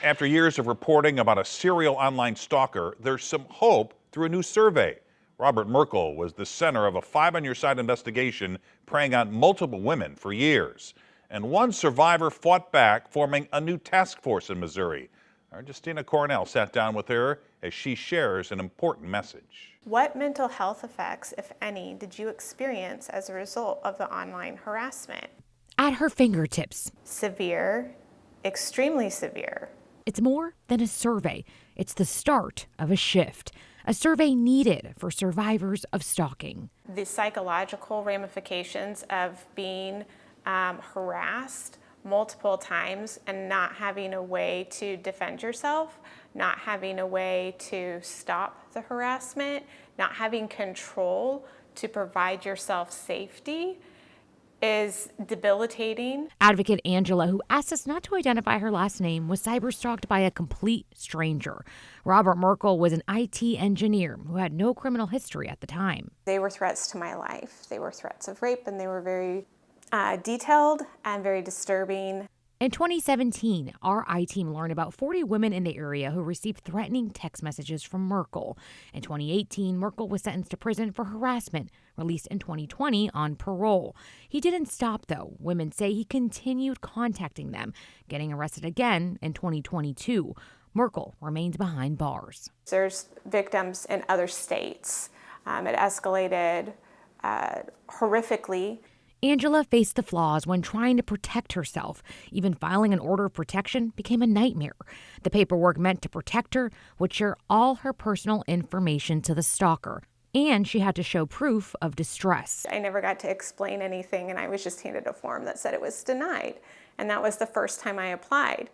After years of reporting about a serial online stalker, there's some hope through a new survey. Robert Merkel was the center of a 5 on Your Side investigation preying on multiple women for years. And one survivor fought back, forming a new task force in Missouri. Our Justina Cornell sat down with her as she shares an important message. What mental health effects, if any, did you experience as a result of the online harassment? At her fingertips. Severe, extremely severe. It's more than a survey. It's the start of a shift. A survey needed for survivors of stalking. The psychological ramifications of being harassed multiple times and not having a way to defend yourself, not having a way to stop the harassment, not having control to provide yourself safety is debilitating. Advocate Angela, who asked us not to identify her last name, was cyberstalked by a complete stranger. Robert Merkel was an IT engineer who had no criminal history at the time. They were threats to my life. They were threats of rape, and they were very detailed and very disturbing. In 2017, our I-team learned about 40 women in the area who received threatening text messages from Merkel. In 2018, Merkel was sentenced to prison for harassment, released in 2020 on parole. He didn't stop, though. Women say he continued contacting them, getting arrested again in 2022. Merkel remains behind bars. There's victims in other states. It escalated horrifically. Angela faced the flaws when trying to protect herself. Even filing an order of protection became a nightmare. The paperwork meant to protect her would share all her personal information to the stalker, and she had to show proof of distress. I never got to explain anything, and I was just handed a form that said it was denied, and that was the first time I applied.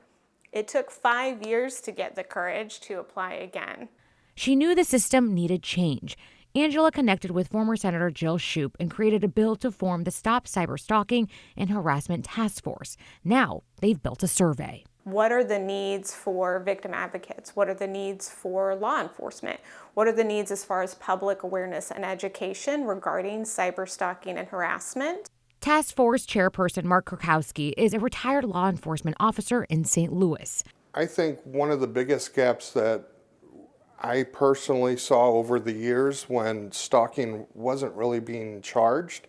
It took 5 years to get the courage to apply again. She knew the system needed change. Angela connected with former Senator Jill Shoup and created a bill to form the Stop Cyberstalking and Harassment Task Force. Now they've built a survey. What are the needs for victim advocates? What are the needs for law enforcement? What are the needs as far as public awareness and education regarding cyberstalking and harassment? Task Force Chairperson Mark Krakowski is a retired law enforcement officer in St. Louis. I think one of the biggest gaps that I personally saw over the years when stalking wasn't really being charged,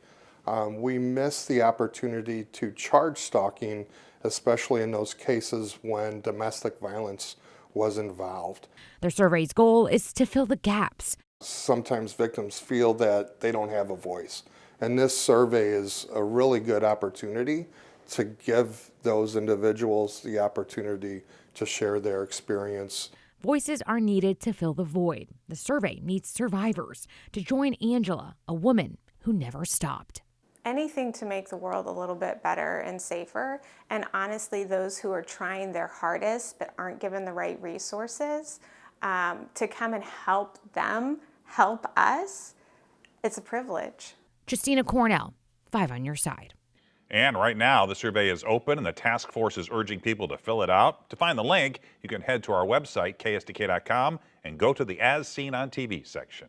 we missed the opportunity to charge stalking, especially in those cases when domestic violence was involved. Their survey's goal is to fill the gaps. Sometimes victims feel that they don't have a voice, and this survey is a really good opportunity to give those individuals the opportunity to share their experience. Voices are needed to fill the void. The survey needs survivors to join Angela, a woman who never stopped. Anything to make the world a little bit better and safer. And honestly, those who are trying their hardest but aren't given the right resources to come and help them, help us, it's a privilege. Justina Cornell, 5 on Your Side. And right now, the survey is open and the task force is urging people to fill it out. To find the link, you can head to our website, ksdk.com, and go to the As Seen on TV section.